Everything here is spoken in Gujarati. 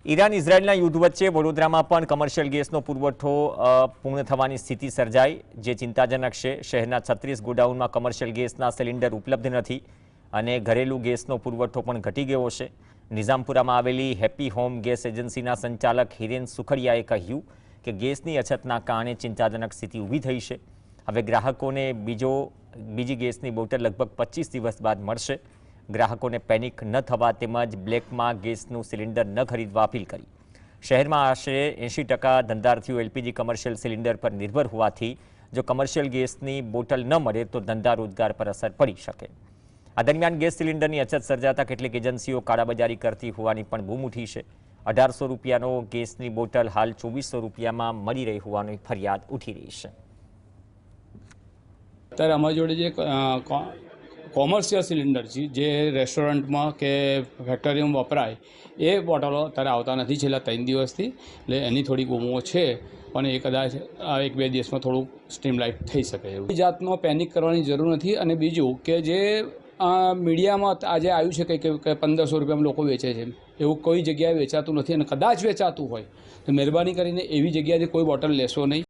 ઈરાન ઇઝરાયલના યુદ્ધ વચ્ચે વડોદરામાં પણ કમર્શિયલ ગેસનો પુરવઠો પૂર્ણ થવાની સ્થિતિ સર્જાઈ, જે ચિંતાજનક છે। શહેરના 36 ગોડાઉનમાં કમર્શિયલ ગેસના સિલિન્ડર ઉપલબ્ધ નથી અને ઘરેલું ગેસનો પુરવઠો પણ ઘટી ગયો છે। નિઝામપુરામાં આવેલી હેપી હોમ ગેસ એજન્સીના સંચાલક હિરેન સુખડિયાએ કહ્યું કે ગેસની અછતના કારણે ચિંતાજનક સ્થિતિ ઊભી થઈ છે। હવે ગ્રાહકોને બીજી ગેસની બોટલ લગભગ 25 દિવસ બાદ મળશે। ગ્રાહકોને પેનિક ન થવા તેમજ બ્લેકમાં ગેસનું સિલિન્ડર ન ખરીદવા અપીલ કરી। શહેરમાં આશરે 80% ધંધાર્થીઓ એલપીજી કમર્શિયલ સિલિન્ડર પર નિર્ભર હોવાથી જો કમર્શિયલ ગેસની બોટલ ન મળે તો ધંધા રોજગાર પર અસર પડી શકે। આ દરમિયાન ગેસ સિલિન્ડરની અછત સર્જાતા કેટલીક એજન્સીઓ કાળાબજારી કરતી હોવાની પણ બૂમ ઉઠી છે। 1800 રૂપિયાનો ગેસની બોટલ હાલ 2400 રૂપિયામાં મળી રહી હોવાની ફરિયાદ ઉઠી રહી છે। ત્યારે અમારી જોડે જે કોમર્શિયલ સિલિન્ડર છે, જે રેસ્ટોરન્ટમાં કે ફેક્ટરીમાં વપરાય, એ બોટલો અત્યારે આવતા નથી છેલ્લા 3 દિવસથી। એટલે એની થોડી ગુમો છે, પણ એ કદાચ 1-2 દિવસમાં થોડુંક સ્ટ્રીમલાઇટ થઈ શકે એવું। કોઈ જાતનો પેનિક કરવાની જરૂર નથી। અને બીજું કે જે મીડિયામાં આજે આવ્યું છે કે 1500 રૂપિયામાં લોકો વેચે છે, એવું કોઈ જગ્યાએ વેચાતું નથી। અને કદાચ વેચાતું હોય તો મહેરબાની કરીને એવી જગ્યાએથી કોઈ બોટલ લેશો નહીં।